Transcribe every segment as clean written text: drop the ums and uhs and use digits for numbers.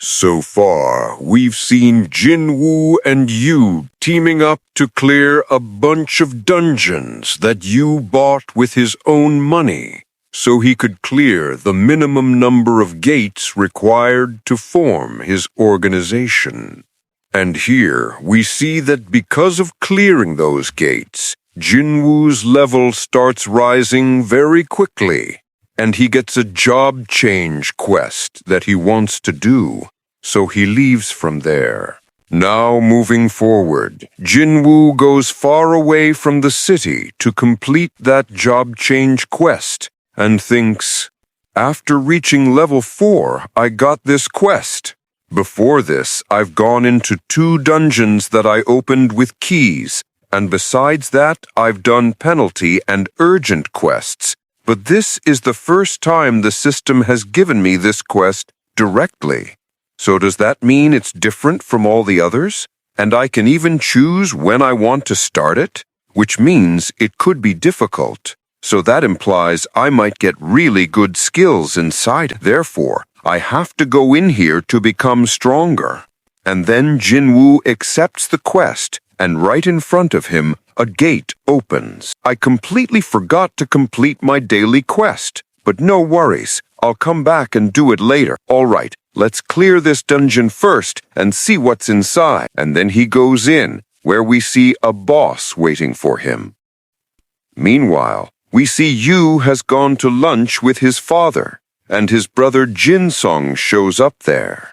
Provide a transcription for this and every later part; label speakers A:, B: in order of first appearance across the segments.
A: So far, we've seen Jinwoo and you teaming up to clear a bunch of dungeons that you bought with his own money, so he could clear the minimum number of gates required to form his organization. And here we see that because of clearing those gates, Jinwoo's level starts rising very quickly, and he gets a job change quest that he wants to do, so he leaves from there. Now moving forward, Jinwoo goes far away from the city to complete that job change quest and thinks, after reaching level 4, I got this quest. Before this, I've gone into 2 dungeons that I opened with keys, and besides that, I've done penalty and urgent quests. But this is the first time the system has given me this quest directly. So does that mean it's different from all the others? And I can even choose when I want to start it? Which means it could be difficult. So that implies I might get really good skills inside. Therefore, I have to go in here to become stronger. And then Jinwoo accepts the quest, and right in front of him, a gate opens. I completely forgot to complete my daily quest, but no worries. I'll come back and do it later. All right, let's clear this dungeon first and see what's inside. And then he goes in, where we see a boss waiting for him. Meanwhile, we see Yu has gone to lunch with his father, and his brother Jinsung shows up there.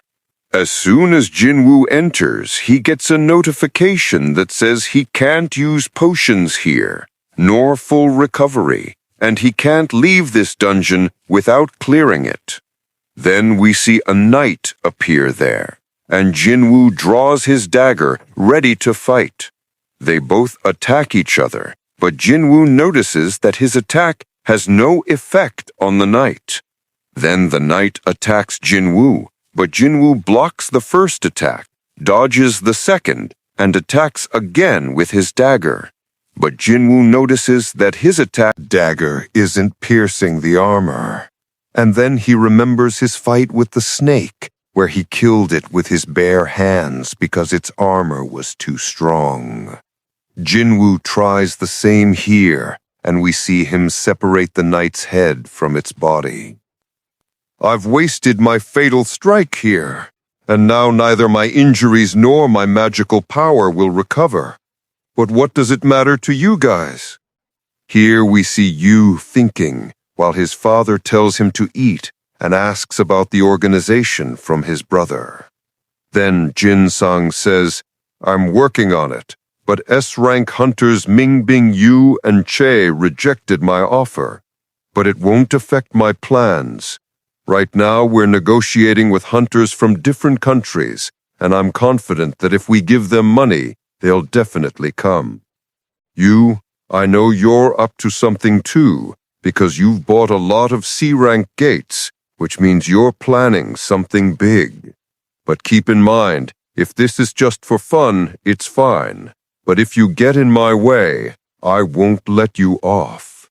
A: As soon as Jinwoo enters, he gets a notification that says he can't use potions here, nor full recovery, and he can't leave this dungeon without clearing it. Then we see a knight appear there, and Jinwoo draws his dagger, ready to fight. They both attack each other, but Jinwoo notices that his attack has no effect on the knight. Then the knight attacks Jinwoo, but Jinwoo blocks the first attack, dodges the second, and attacks again with his dagger. But Jinwoo notices that his attack dagger isn't piercing the armor. And then he remembers his fight with the snake, where he killed it with his bare hands because its armor was too strong. Jinwoo tries the same here, and we see him separate the knight's head from its body. I've wasted my fatal strike here, and now neither my injuries nor my magical power will recover. But what does it matter to you guys? Here we see Yu thinking, while his father tells him to eat and asks about the organization from his brother. Then Jinsung says, I'm working on it, but S-rank hunters Mingbing Yu and Che rejected my offer. But it won't affect my plans. Right now, we're negotiating with hunters from different countries, and I'm confident that if we give them money, they'll definitely come. You, I know you're up to something too, because you've bought a lot of C-rank gates, which means you're planning something big. But keep in mind, if this is just for fun, it's fine. But if you get in my way, I won't let you off.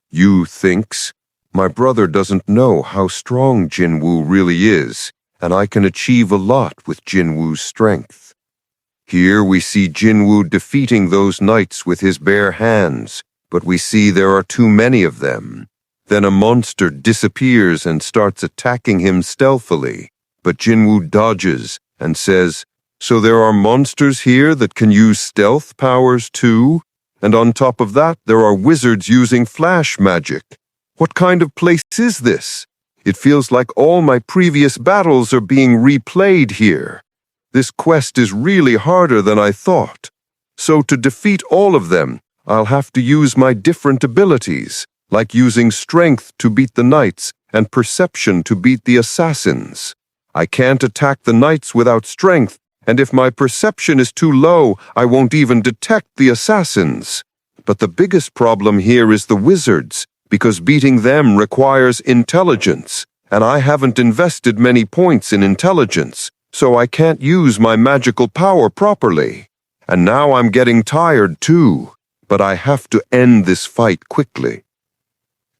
A: Yu thinks, my brother doesn't know how strong Jinwoo really is, and I can achieve a lot with Jinwoo's strength. Here we see Jinwoo defeating those knights with his bare hands, but we see there are too many of them. Then a monster disappears and starts attacking him stealthily, but Jinwoo dodges and says, so there are monsters here that can use stealth powers too? And on top of that, there are wizards using flash magic. What kind of place is this? It feels like all my previous battles are being replayed here. This quest is really harder than I thought. So to defeat all of them, I'll have to use my different abilities, like using strength to beat the knights and perception to beat the assassins. I can't attack the knights without strength, and if my perception is too low, I won't even detect the assassins. But the biggest problem here is the wizards, because beating them requires intelligence, and I haven't invested many points in intelligence, so I can't use my magical power properly. And now I'm getting tired too, but I have to end this fight quickly.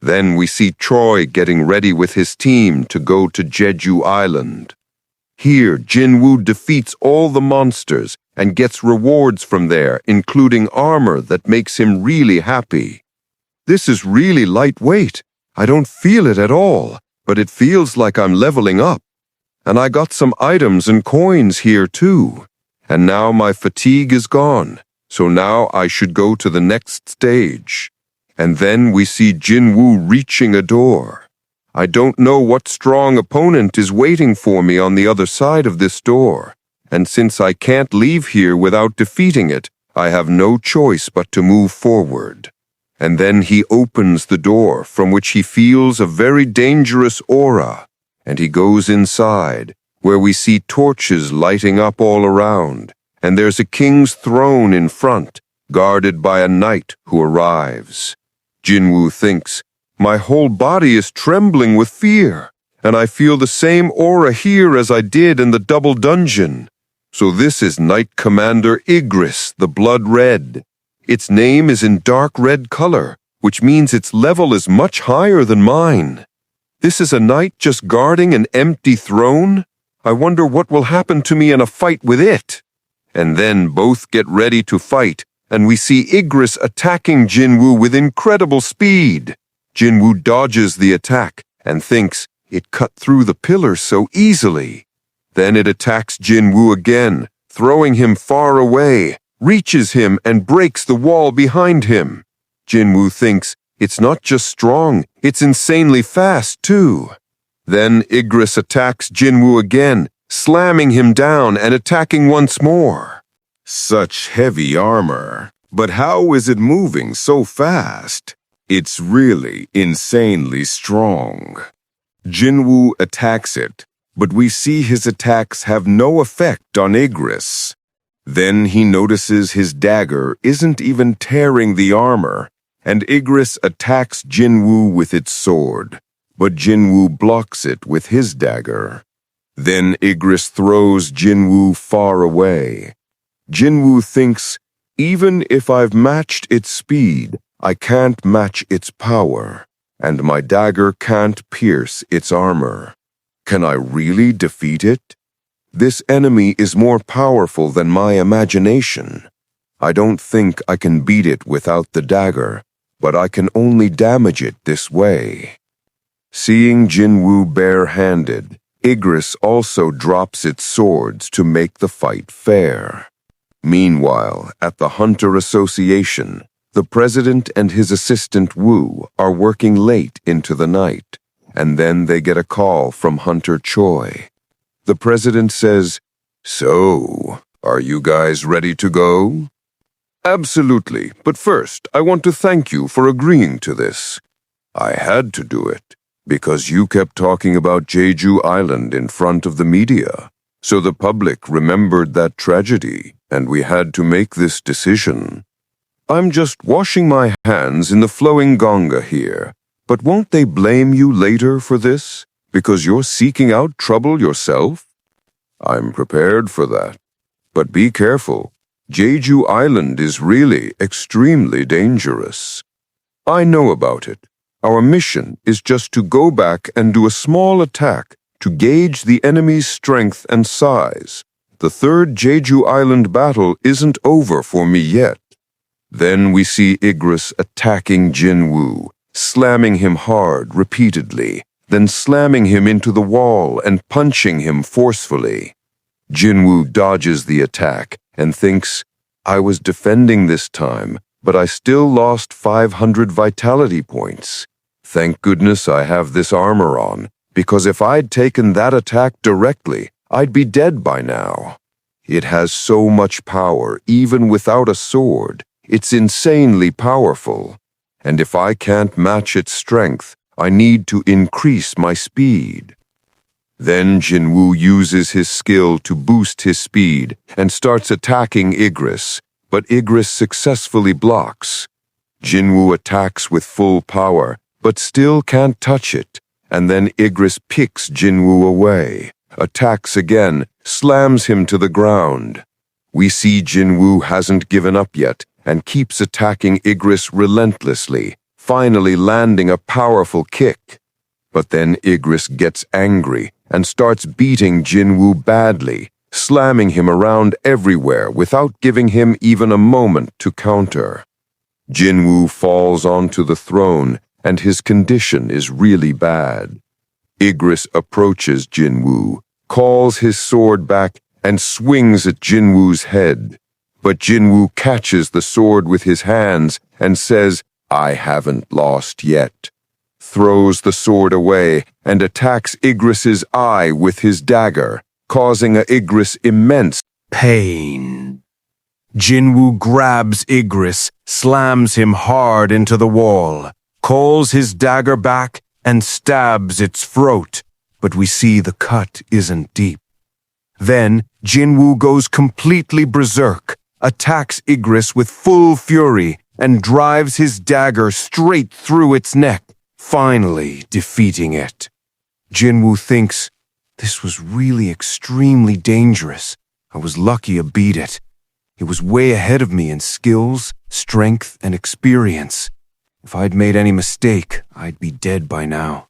A: Then we see Troy getting ready with his team to go to Jeju Island. Here, Jinwoo defeats all the monsters and gets rewards from there, including armor that makes him really happy. This is really lightweight. I don't feel it at all, but it feels like I'm leveling up. And I got some items and coins here too. And now my fatigue is gone, so now I should go to the next stage. And then we see Jinwoo reaching a door. I don't know what strong opponent is waiting for me on the other side of this door, and since I can't leave here without defeating it, I have no choice but to move forward. And then he opens the door from which he feels a very dangerous aura, and he goes inside, where we see torches lighting up all around, and there's a king's throne in front, guarded by a knight who arrives. Jinwoo thinks, my whole body is trembling with fear, and I feel the same aura here as I did in the double dungeon. So this is Knight Commander Igris, the Blood Red. Its name is in dark red color, which means its level is much higher than mine. This is a knight just guarding an empty throne? I wonder what will happen to me in a fight with it. And then both get ready to fight, and we see Igris attacking Jinwoo with incredible speed. Jinwoo dodges the attack and thinks it cut through the pillars so easily. Then it attacks Jinwoo again, throwing him far away, reaches him and breaks the wall behind him. Jinwoo thinks it's not just strong, it's insanely fast too. Then Igris attacks Jinwoo again, slamming him down and attacking once more. Such heavy armor, but how is it moving so fast? It's really insanely strong. Jinwoo attacks it, but we see his attacks have no effect on Igris. Then he notices his dagger isn't even tearing the armor, and Igris attacks Jinwoo with its sword, but Jinwoo blocks it with his dagger. Then Igris throws Jinwoo far away. Jinwoo thinks, even if I've matched its speed, I can't match its power, and my dagger can't pierce its armor. Can I really defeat it? This enemy is more powerful than my imagination. I don't think I can beat it without the dagger, but I can only damage it this way. Seeing Jinwoo bare-handed, Igris also drops its swords to make the fight fair. Meanwhile, at the Hunter Association, the president and his assistant Woo are working late into the night, and then they get a call from Hunter Choi. The president says, "So, are you guys ready to go?" "Absolutely, but first I want to thank you for agreeing to this. I had to do it, because you kept talking about Jeju Island in front of the media, so the public remembered that tragedy, and we had to make this decision. I'm just washing my hands in the flowing Ganga here, but won't they blame you later for this, because you're seeking out trouble yourself? I'm prepared for that. But be careful. Jeju Island is really extremely dangerous. I know about it. Our mission is just to go back and do a small attack to gauge the enemy's strength and size. The third Jeju Island battle isn't over for me yet." Then we see Igris attacking Jinwoo, slamming him hard repeatedly, then slamming him into the wall and punching him forcefully. Jinwoo dodges the attack and thinks, I was defending this time, but I still lost 500 vitality points. Thank goodness I have this armor on, because if I'd taken that attack directly, I'd be dead by now. It has so much power, even without a sword. It's insanely powerful. And if I can't match its strength, I need to increase my speed. Then Jinwoo uses his skill to boost his speed and starts attacking Igris, but Igris successfully blocks. Jinwoo attacks with full power, but still can't touch it, and then Igris picks Jinwoo away, attacks again, slams him to the ground. We see Jinwoo hasn't given up yet and keeps attacking Igris relentlessly, finally landing a powerful kick. But then Igris gets angry and starts beating Jinwoo badly, slamming him around everywhere without giving him even a moment to counter. Jinwoo falls onto the throne, and his condition is really bad. Igris approaches Jinwoo, calls his sword back, and swings at Jinwoo's head. But Jinwoo catches the sword with his hands and says, "I haven't lost yet," throws the sword away, and attacks Igris's eye with his dagger, causing Igris immense pain. Jinwoo grabs Igris, slams him hard into the wall, calls his dagger back, and stabs its throat, but we see the cut isn't deep. Then Jinwoo goes completely berserk, attacks Igris with full fury, and drives his dagger straight through its neck, finally defeating it. Jinwoo thinks, "This was really extremely dangerous. I was lucky I beat it. It was way ahead of me in skills, strength, and experience. If I'd made any mistake, I'd be dead by now."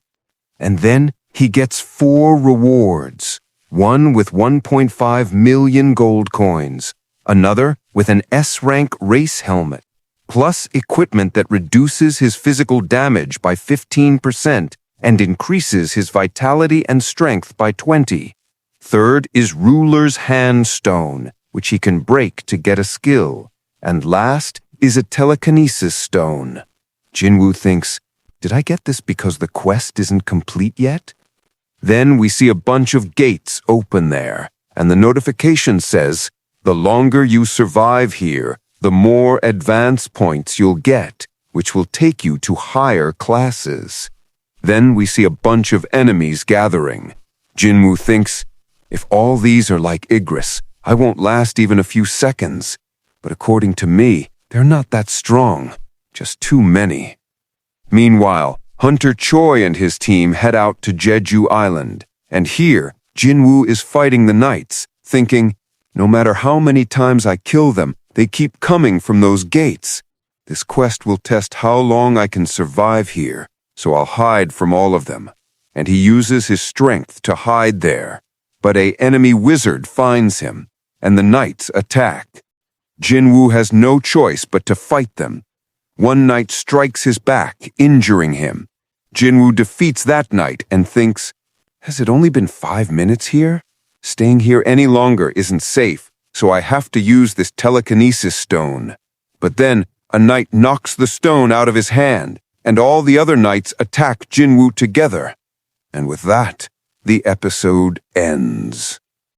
A: And then he gets 4 rewards, one with 1.5 million gold coins, another with an S-rank race helmet, plus equipment that reduces his physical damage by 15% and increases his vitality and strength by 20. Third is Ruler's Hand Stone, which he can break to get a skill. And last is a telekinesis stone. Jinwoo thinks, did I get this because the quest isn't complete yet? Then we see a bunch of gates open there, and the notification says, the longer you survive here, the more advance points you'll get, which will take you to higher classes. Then we see a bunch of enemies gathering. Jinwoo thinks, if all these are like Igris, I won't last even a few seconds. But according to me, they're not that strong, just too many. Meanwhile, Hunter Choi and his team head out to Jeju Island, and here, Jinwoo is fighting the knights, thinking, no matter how many times I kill them, they keep coming from those gates. This quest will test how long I can survive here, so I'll hide from all of them. And he uses his strength to hide there. But an enemy wizard finds him, and the knights attack. Jinwoo has no choice but to fight them. One knight strikes his back, injuring him. Jinwoo defeats that knight and thinks, has it only been 5 minutes here? Staying here any longer isn't safe, so I have to use this telekinesis stone. But then, a knight knocks the stone out of his hand, and all the other knights attack Jinwoo together. And with that, the episode ends.